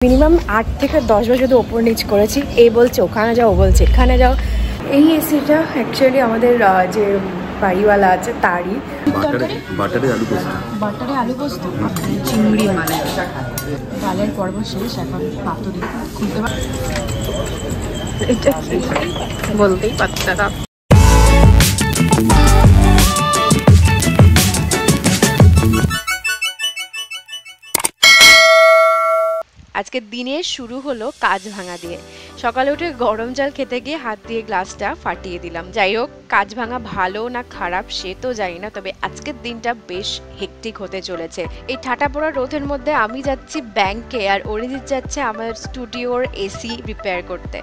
Minimum 8 থেকে 10 বার শুধু ওপর নিচ করেছি। এই বলছে ওখানে যাও, ও বলছে এখানে যাও। এই এসিটা অ্যাকচুয়ালি আমাদের যে বাড়িওয়ালা আছে তারই। বাটারে আলু পোস্ত চিংড়ি মালাই ডালের পর্ব শেষ, এখন পাতুরি খুলতে পার এটা বলতেই পারছে না। আজকের দিনের শুরু হলো কাজ ভাঙা দিয়ে। সকালে উঠে গরম জল খেতে গিয়ে হাত দিয়ে গ্লাসটা ফাটিয়ে দিলাম। যাই হোক, কাজ ভাঙা ভালো না খারাপ সে তো জানি না, তবে আজকের দিনটা বেশ হেক্টিক হতে চলেছে। এই ঠাটা পড়া রোদের মধ্যে আমি যাচ্ছি ব্যাংকে, আর অরিজিৎ যাচ্ছে আমার স্টুডিওর এসি রিপেয়ার করতে।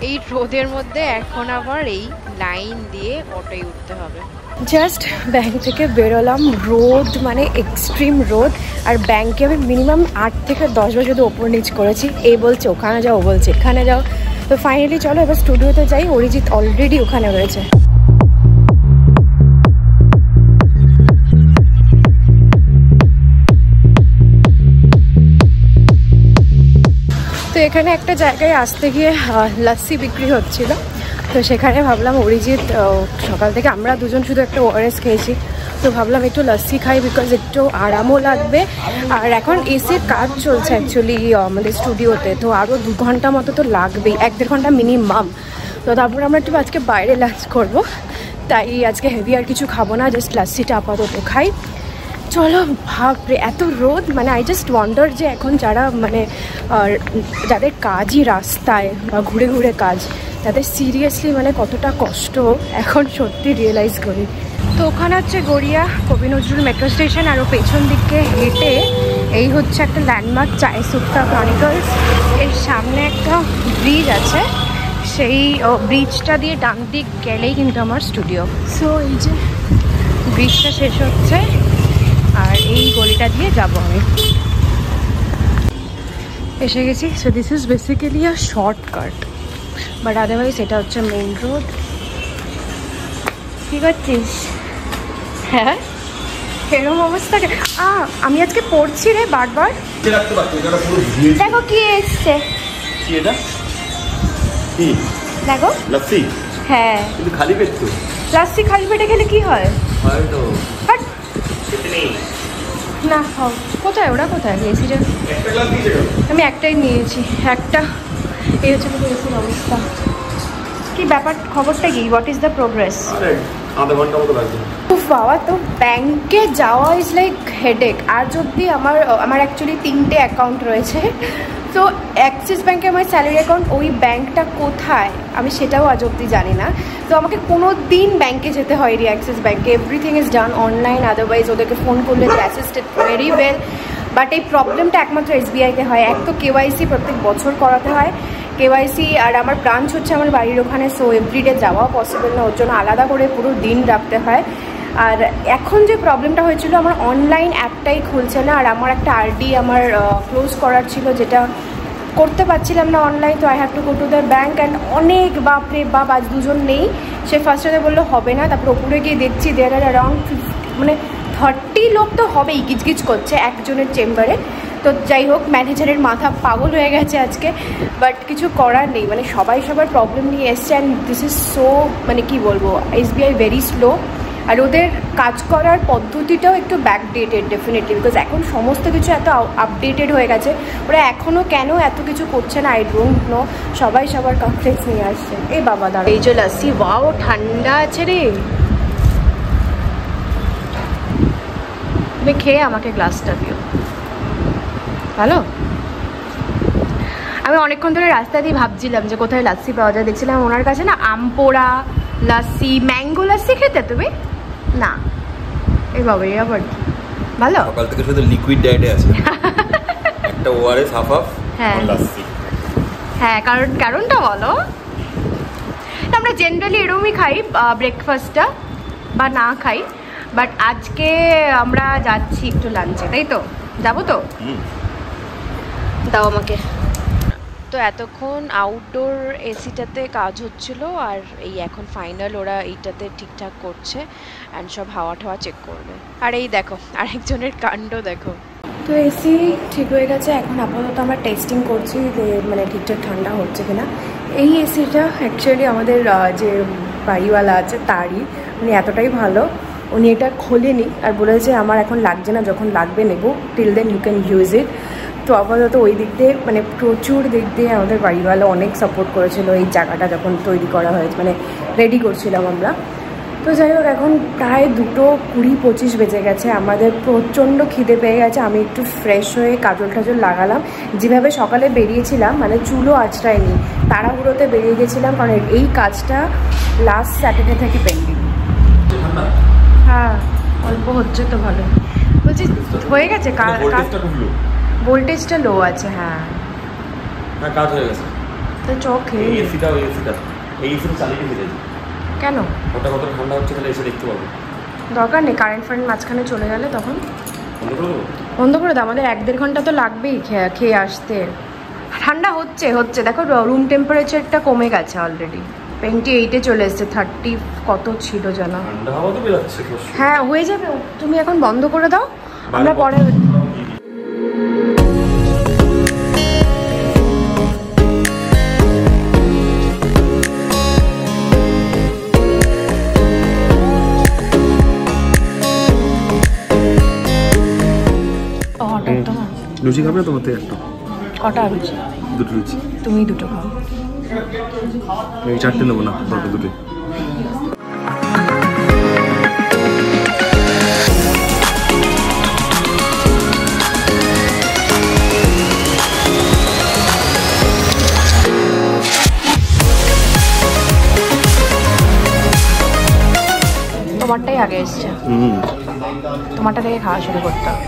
এই রোদের মধ্যে এখন আবার এই লাইন দিয়ে অটোয় উঠতে হবে। জাস্ট ব্যাংক থেকে বেরোলাম, রোদ মানে এক্সট্রিম রোদ। আর ব্যাংকে আমি মিনিমাম 8 থেকে 10 বার শুধু ওপর নিচ করেছি। এই বলছে ওখানে যাও, ও বলছে এখানে যাও। তো ফাইনালি চলো এবার স্টুডিওতে যাই। অরিজিৎ অলরেডি ওখানে রয়েছে। তো এখানে একটা জায়গায় আসতে গিয়ে লাস্সি বিক্রি হচ্ছিল, তো সেখানে ভাবলাম অরিজিৎ সকাল থেকে আমরা দুজন শুধু একটা ওআরএস খেয়েছি, তো ভাবলাম একটু লাস্সি খাই, বিকজ একটু আরামও লাগবে। আর এখন এসির কাজ চলছে অ্যাকচুয়ালি আমাদের স্টুডিওতে, তো আরও 2 ঘন্টা মতো তো লাগবেই, 1-1.5 ঘন্টা মিনিমাম। তো তারপর আমরা একটু আজকে বাইরে লাঞ্চ করবো, তাই আজকে হেভি আর কিছু খাবো না, জাস্ট লাস্সিটা আপাতত খাই। চলো, ভাবরে এত রোদ, মানে আই জাস্ট ওয়ান্ডার যে এখন যারা মানে যাদের কাজই রাস্তায় বা ঘুরে ঘুরে কাজ, তাদের সিরিয়াসলি মানে কতটা কষ্ট এখন সত্যি রিয়েলাইজ করি। তো ওখানে হচ্ছে গড়িয়া কবি নজরুল মেট্রো স্টেশন, আরও পেছন দিকে হেঁটে এই হচ্ছে একটা ল্যান্ডমার্ক চায় সুক্তা ক্রনিকলস। এর সামনে একটা ব্রিজ আছে, সেই ব্রিজটা দিয়ে ডান দিক গেলেই কিন্তু আমার স্টুডিও। সো এই যে ব্রিজটা শেষ হচ্ছে, আর এই গলিটা দিয়ে যাব আমি। এসে গেছি। So this is basically a shortcut, but otherwise এটা হচ্ছে মেইন রোড। কী করছিস? হ্যাঁ, এরকম অবস্থা। আমি আজকে পড়ছি রে বারবার। দেখো কি এসছে, দেখো লাস্সি। হ্যাঁ, খালি পেট তো লাস্সি খালি পেটে খেলে কি হয়? না, কোথায় ওরা, কোথায় এসিটা? আমি একটাই নিয়েছি, একটা। এই হচ্ছে এসির অবস্থা। কি ব্যাপার, খবরটা কি? What is the progress? বাবা, তো ব্যাংকে যাওয়া ইজ লাইক হেডেক। আজ অবধি আমার অ্যাকচুয়ালি 3টে অ্যাকাউন্ট রয়েছে। তো অ্যাক্সিস ব্যাঙ্কে আমার স্যালারি অ্যাকাউন্ট, ওই ব্যাঙ্কটা কোথায় আমি সেটাও আজ অবধি জানি না। তো আমাকে কোনো দিন ব্যাঙ্কে যেতে হয়নি অ্যাক্সিস ব্যাঙ্কে। Everything is done online, otherwise ওদেরকে ফোন করলে দে অ্যাসিস্টেড ভেরি ওয়েল। বাট এই প্রবলেমটা একমাত্র এসবিআইতে হয়। এক তো কেওয়াইসি প্রত্যেক বছর করাতে হয় কেওয়াইসি, আর আমার ব্রাঞ্চ হচ্ছে আমার বাড়ির ওখানে, সো এভরিডে যাওয়াও পসিবল না, ওর জন্য আলাদা করে পুরো দিন রাখতে হয়। আর এখন যে প্রবলেমটা হয়েছিল, আমার অনলাইন অ্যাপটাই খুলছে না, আর আমার একটা আরডি আমার ক্লোজ করার ছিল, যেটা করতে পারছিলাম না অনলাইন। তো I have to go to the bank, and অনেক বাপরে বাপ, আজ দুজন নেই। সে ফার্স্টে বললো হবে না, তারপর ওপরে গিয়ে দেখছি দেয়ার আর অ্যারাউন্ড 30 লোক তো হবেই গিজগিজ করছে একজনের চেম্বারে। তো যাই হোক, ম্যানেজারের মাথা পাগল হয়ে গেছে আজকে, বাট কিছু করার নেই, মানে সবাই সবার প্রবলেম নিয়ে এসছে। অ্যান্ড দিস ইজ সো, মানে কি বলবো, এসবিআই ভেরি স্লো। আর ওদের কাজ করার পদ্ধতিটাও একটু ব্যাকডেটেড ডেফিনেটলি, বিকজ এখন সমস্ত কিছু এত আপডেটেড হয়ে গেছে। ওরা এখনও কেন এত কিছু করছে না আই ডোন্ট নো। সবাই সবার কমপ্লেক্স নিয়ে আসছে। এই বাবা দাঁড়া, এই যে লাস্সি, ওয়াও ঠান্ডা আছে রে। তুমি খেয়ে আমাকে গ্লাসটা দিও, ভালো। আমি অনেকক্ষণ ধরে রাস্তা দিয়ে ভাবছিলাম যে কোথায় লাস্সি পাওয়া যায়, দেখছিলাম ওনার কাছে না আমপোড়া লাস্সি, ম্যাঙ্গো লাস্সি খেতে তুমি না। এই বাবা, এই আবার ভালো। সকাল থেকে শুধু লিকুইড ডায়েটে আছে, একটা ওআরএস হাফ হাফ, হ্যাঁ লাস্সি। হ্যাঁ, কারণটা বলো। আমরা জেনারেলি এরকমই খাই ব্রেকফাস্টটা, বা না খাই, বাট আজকে আমরা যাচ্ছি একটু লাঞ্চে, তাই তো? যাবো তো? দাও আমাকে। তো এতক্ষণ আউটডোর এসিটাতে কাজ হচ্ছিল, আর এই এখন ফাইনাল ওরা এইটাতে ঠিকঠাক করছে অ্যান্ড সব হাওয়া ঠাওয়া চেক করবে। আর এই দেখো আরেকজনের কাণ্ড দেখো। তো এসি ঠিক হয়ে গেছে, এখন আপাতত আমরা টেস্টিং করছি যে মানে ঠিকঠাক ঠান্ডা হচ্ছে কিনা। এই এসিটা অ্যাকচুয়ালি আমাদের যে বাড়িওয়ালা আছে তারই, উনি এতটাই ভালো, উনি এটা খোলেনি আর বলেছে আমার এখন লাগছে না, যখন লাগবে নেবো, till then you can use it. তো আপাতত ওই দিক দিয়ে মানে প্রচুর দিক দিয়ে আমাদের বাড়িওয়ালা অনেক সাপোর্ট করেছিল এই জায়গাটা যখন তৈরি করা হয়েছে, মানে রেডি করছিলাম আমরা। তো যাই হোক এখন প্রায় 2:20-25 বেজে গেছে, আমাদের প্রচণ্ড খিদে পেয়ে গেছে। আমি একটু ফ্রেশ হয়ে কাজল টাজল লাগালাম, যেভাবে সকালে বেরিয়েছিলাম মানে চুলও আঁচড়ায়নি, তাড়াহুড়োতে বেরিয়ে গেছিলাম কারণ এই কাজটা লাস্ট স্যাটারডে থেকে পেন্ডিং। হ্যাঁ অল্প হচ্ছে তো ভালো, বলছি হয়ে গেছে ভোল্টেজটা লো আছে। হ্যাঁ হ্যাঁ কাজ হয়ে গেছে। তো চোখ এই এসিটা চালিয়ে দিতে কেন ওটা কত ঠান্ডা হচ্ছে তাহলে এসে দেখতে পাবো। দরকার নেই, কারেন্ট ফারেন্ট মাঝখানে চলে গেলে তখন বন্ধ করে দাও। আমাদের 1-1.5 ঘন্টা তো লাগবেই খেয়ে আসতে। ঠান্ডা হচ্ছে দেখো, রুম টেম্পারেচারটা কমে গেছে অলরেডি, 28-এ চলে এসছে, 30 কত ছিল যেন। হ্যাঁ হয়ে যাবে, তুমি এখন বন্ধ করে দাও, আমরা পরে। লুচি খাবে তোমার থেকে একটা? কটা লুচি? 2টো লুচি। তুমি 2টো খাও। আমি 4টে নেবো না, দরকার 2টো। তোমারটাই আগে এসছে, তোমারটা থেকে খাওয়া শুরু করতে হবে।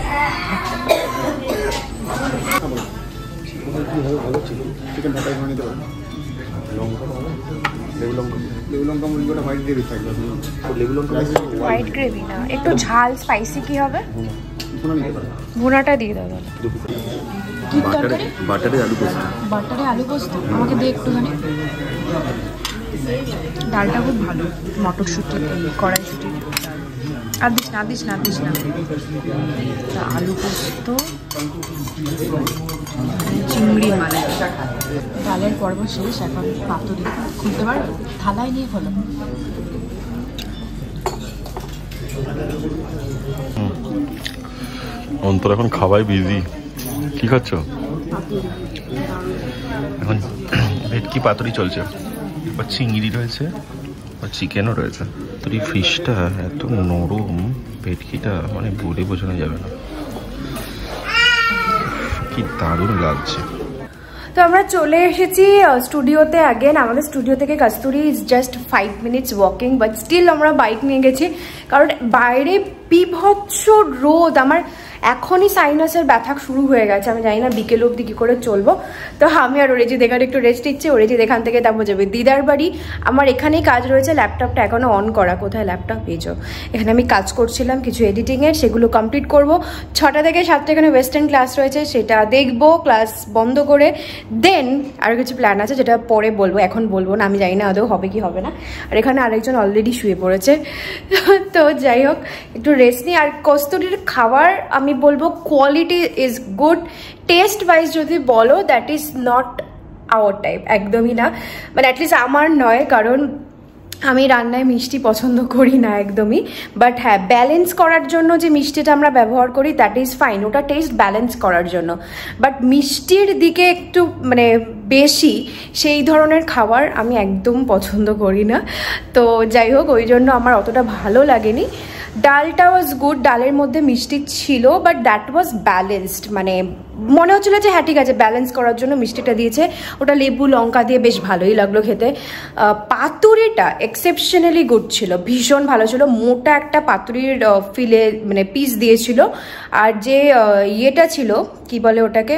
চিকেন ঢাকাই করে নিতে পারবো। লেবু লঙ্কা মুরগিটা হোয়াইট গ্রেভি থাকবে। লেবু লঙ্কা হোয়াইট গ্রেভি না, একটু ঝাল স্পাইসি কি হবে? ভুনাটা দিয়ে দাও তাহলে। কি তরকারি? বাটারে আলু পোস্ত। বাটারে আলু পোস্ত আমাকে দে একটুখানি। ডালটা খুব ভালো, মটরশুঁটি কড়াইশুঁটি। আর দিস না আলু পোস্ত, চিংড়ি মালাই। ডালের পর্ব শেষ, এখন পাতুরি খুলতে পারবে, থালায় নিয়ে খোলো। অন্তর এখন খাওয়াই বিজি। কি খাচ্ছ এখন? ভেটকি পাতুরি চলছে, এবার চিংড়ি রয়েছে আর চিকেনও রয়েছে। তোর এই ফিশটা এত নরম, ভেটকিটা মানে বলে বোঝানো যাবে না, কি দারুণ লাগছে। তো আমরা চলে এসেছি স্টুডিওতে অ্যাগেন। আমাদের স্টুডিও থেকে Kasturi is just 5 minutes walking, but still আমরা বাইক নিয়ে গেছি কারণ বাইরে বিভৎস রোদ। আমার এখনই সাইনাসের ব্যথা শুরু হয়ে গেছে, আমি জানি না বিকেল অবধি কী করে চলবো। তো আমি আর অরিজিৎ এখানে একটু রেস্ট নিচ্ছে, অরিজিৎ এখান থেকে তারপর যাবে দিদার বাড়ি। আমার এখানেই কাজ রয়েছে, ল্যাপটপটা এখনও অন করা। কোথায় ল্যাপটপ? পেয়েছো এখানে। আমি কাজ করছিলাম কিছু এডিটিংয়ের, সেগুলো কমপ্লিট করব। 6টা থেকে 7টা এখানে ওয়েস্টার্ন ক্লাস রয়েছে, সেটা দেখবো ক্লাস বন্ধ করে। দেন আরও কিছু প্ল্যান আছে যেটা পরে বলবো, এখন বলবো না, আমি জানি না আদৌ হবে কি হবে না। আর এখানে আরেকজন অলরেডি শুয়ে পড়েছে। তো যাই হোক একটু রেস্ট নিই। আর কস্তুরীর খাবার আমি বলবো quality is good, taste wise যদি বলো that is not our type, একদমই না, মানে অ্যাটলিস্ট আমার নয়, কারণ আমি রান্নায় মিষ্টি পছন্দ করি না একদমই। বাট হ্যাঁ, ব্যালেন্স করার জন্য যে মিষ্টিটা আমরা ব্যবহার করি দ্যাট ইজ ফাইন, ওটা টেস্ট ব্যালেন্স করার জন্য। বাট মিষ্টির দিকে একটু মানে বেশি সেই ধরনের খাবার আমি একদম পছন্দ করি না। তো যাই হোক ওই জন্য আমার অতটা ভালো লাগেনি। ডালটা ওয়াজ গুড, ডালের মধ্যে মিষ্টি ছিল, বাট দ্যাট ওয়াজ ব্যালেন্সড, মানে মনে হচ্ছিলো যে হ্যাঁ ঠিক আছে ব্যালেন্স করার জন্য মিষ্টিটা দিয়েছে। ওটা লেবু লঙ্কা দিয়ে বেশ ভালোই লাগলো খেতে। পাতুরিটা এক্সেপশনালি গুড ছিল, ভীষণ ভালো ছিল। মোটা একটা পাতুরির ফিলে মানে পিস দিয়েছিল। আর যে ইয়েটা ছিল কি বলে ওটাকে,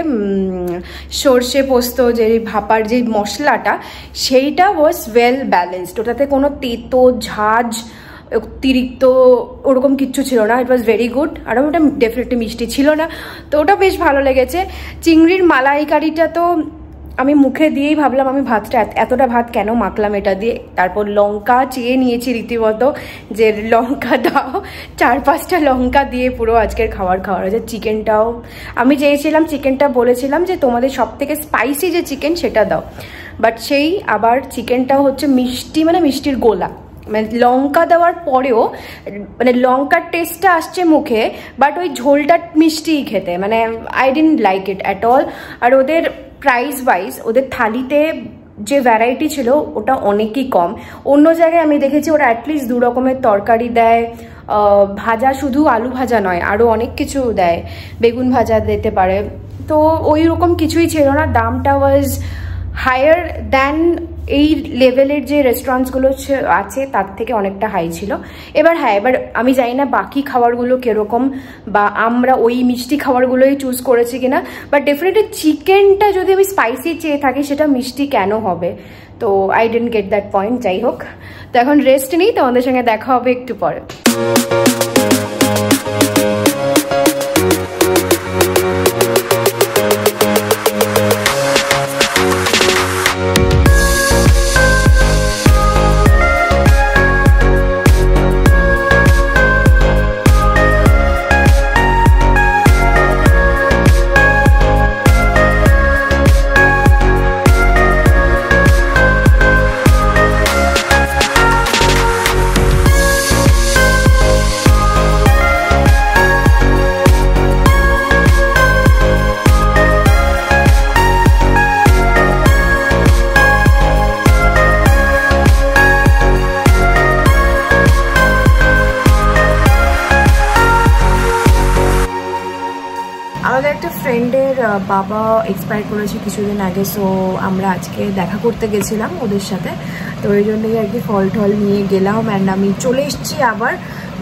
সর্ষে পোস্ত যে ভাপার যে মশলাটা, সেইটা ওয়াজ ওয়েল ব্যালেন্সড। ওটাতে কোনো তেতো ঝাঁঝ অতিরিক্ত ওরকম কিচ্ছু ছিল না, ইট ওয়াজ ভেরি গুড। আর ওটা ডেফিনেটলি মিষ্টি ছিল না, তো ওটা বেশ ভালো লেগেছে। চিংড়ির মালাইকারিটা তো আমি মুখে দিয়েই ভাবলাম আমি ভাতটা এতটা ভাত কেন মাখলাম এটা দিয়ে। তারপর লঙ্কা চেয়ে নিয়েছি রীতিমতো যে লঙ্কা দাও, 4-5টা লঙ্কা দিয়ে পুরো আজকের খাবার হয়েছে। চিকেনটাও আমি চেয়েছিলাম, চিকেনটা বলেছিলাম যে তোমাদের সব থেকে স্পাইসি যে চিকেন সেটা দাও, বাট সেই আবার চিকেনটাও হচ্ছে মিষ্টি, মানে মিষ্টির গোলা, মানে লঙ্কা দেওয়ার পরেও মানে লঙ্কার টেস্টটা আসছে মুখে, বাট ওই ঝোলটা মিষ্টিই খেতে, মানে I didn't like it at all. আর ওদের প্রাইস ওয়াইজ ওদের থালিতে যে ভ্যারাইটি ছিল ওটা অনেকই কম। অন্য জায়গায় আমি দেখেছি ওরা অ্যাটলিস্ট 2 রকমের তরকারি দেয়, ভাজা, শুধু আলু ভাজা নয় আরও অনেক কিছু দেয়, বেগুন ভাজা দিতে পারে, তো ওই রকম কিছুই ছিল না। দামটা ওয়াজ হায়ার দ্যান এই লেভেলের যে রেস্টুরেন্টসগুলো আছে তার থেকে অনেকটা হাই ছিল। এবার হ্যাঁ, এবার আমি জানি না বাকি খাবারগুলো কীরকম, বা আমরা ওই মিষ্টি খাবারগুলোই চুজ করেছি কিনা, বাট ডেফিনেটলি চিকেনটা যদি আমি স্পাইসি চেয়ে থাকি সেটা মিষ্টি কেন হবে, তো I didn't get that point. যাই হোক, তো এখন রেস্ট নিই, তোমাদের সঙ্গে দেখা হবে একটু পরে। আমাদের একটা ফ্রেন্ডের বাবা এক্সপায়ার করেছে কিছুদিন আগে, সো আমরা আজকে দেখা করতে গেছিলাম ওদের সাথে, তো ওই জন্যই আর কি ফল টল নিয়ে গেলাম। অ্যান্ড আমি চলে এসেছি আবার,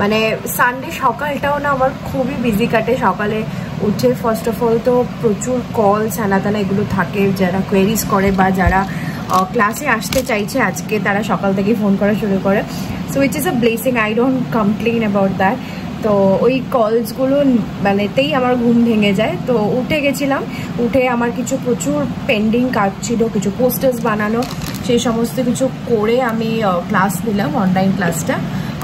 মানে সানডে সকালটাও না আমার খুবই বিজি কাটে। সকালে উঠে ফার্স্ট অফ অল তো প্রচুর কল ছানা এগুলো থাকে, যারা কোয়েরিজ করে বা যারা ক্লাসে আসতে চাইছে আজকে তারা সকাল থেকেই ফোন করা শুরু করে, so it is a blessing, I don't complain about that. তো ওই কলসগুলো মানেতেই আমার ঘুম ভেঙে যায়। তো উঠে গেছিলাম, উঠে আমার কিছু প্রচুর পেন্ডিং কাজ ছিল, কিছু পোস্টার্স বানানো, সেই সমস্ত কিছু করে আমি ক্লাস নিলাম, অনলাইন ক্লাসটা।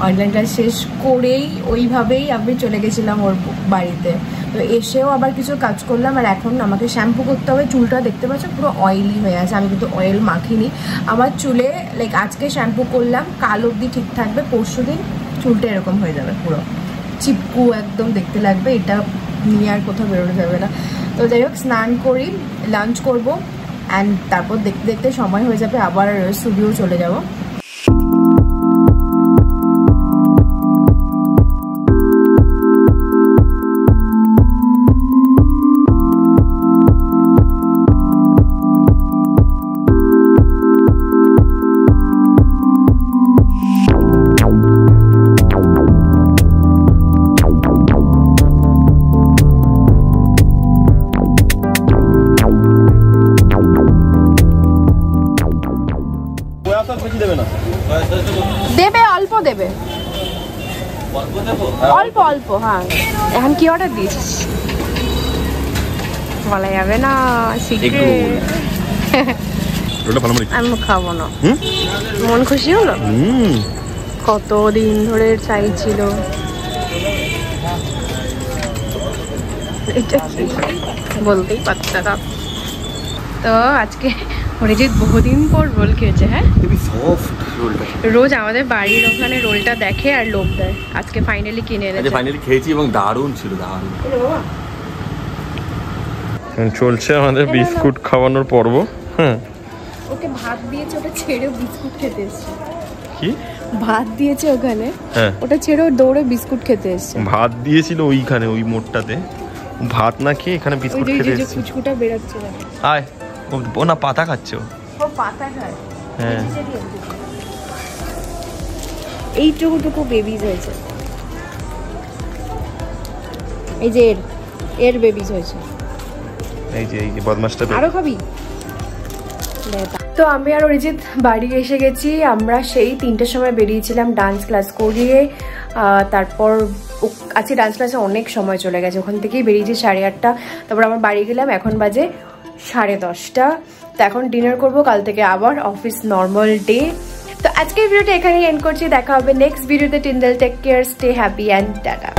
অনলাইন ক্লাস শেষ করেই ওইভাবেই আমি চলে গেছিলাম ওর বাড়িতে। তো এসেও আবার কিছু কাজ করলাম, আর এখন আমাকে শ্যাম্পু করতে হবে। চুলটা দেখতে পাচ্ছ পুরো অয়েলি হয়ে আছে, আমি কিন্তু অয়েল মাখিনি আমার চুলে। লাইক আজকে শ্যাম্পু করলাম, কাল অবধি ঠিক থাকবে, পরশু দিন চুলটা এরকম হয়ে যাবে, পুরো চিপকু একদম দেখতে লাগবে, এটা নিয়ে আর কোথাও বেরোনো যাবে না। তো যাই হোক, স্নান করি, লাঞ্চ করবো, অ্যান্ড তারপর দেখতে দেখতে সময় হয়ে যাবে, আবার স্টুডিও চলে যাব। দেবে অল্প, দেবে অল্প অল্প। হ্যাঁ, এখন কি অর্ডার দিয়েছিস বলা যাবে না, আমি খাবো না। মন খুশি হলো, কতদিন ধরে চাইছিল। বলতেই পারছে না। তো আজকে অরিজিৎ বহুদিন পর রোল খেয়েছে। হ্যাঁ, রোজ আমাদের বাড়ির ওখানে রোলটা দেখে আর লোভ দেয়, আজকে ফাইনালি কিনে এনেছে। ফাইনালি খেয়েছি এবং দারুণ ছিল, দারুণ। চলছে আমাদের বিস্কুট খাওয়ানোর পর্ব। হ্যাঁ, ওকে ভাত দিয়েছে, ওটা ছেড়ে বিস্কুট খেতে এসেছে। কি ভাত দিয়েছে ওখানে? হ্যাঁ, ওটা ছেড়ে দৌড়ে বিস্কুট খেতে এসেছে। ভাত দিয়েছিল ওইখানে, ওই মোড়টাতে, ভাত না খেয়ে এখানে বিস্কুট খেতে এসেছে। ফুচকুটা বেরাচ্ছে, আয়, ও না পাতা খাচ্ছে, ও পাতা খায়। হ্যাঁ, এইটুকু বেবিজ হয়েছে, এই যে এর বেবিজ হয়েছে, এই যে বদমাশটা। আরো খাবি? তো আমি আর অরিজিৎ বাড়ি এসে গেছি। আমরা সেই 3টের সময় বেরিয়েছিলাম ডান্স ক্লাস করিয়ে, তারপর আজকে ডান্স ক্লাসে অনেক সময় চলে গেছে, ওখান থেকেই বেরিয়েছি 8:30। তারপর আমার বাড়ি গেলাম, এখন বাজে 10:30। তো এখন ডিনার করবো, কাল থেকে আবার অফিস নর্মাল ডে। তো আজকের ভিডিওটা এখানেই এন্ড করছি, দেখা হবে নেক্সট ভিডিওতে। Till then take care, stay happy and tata.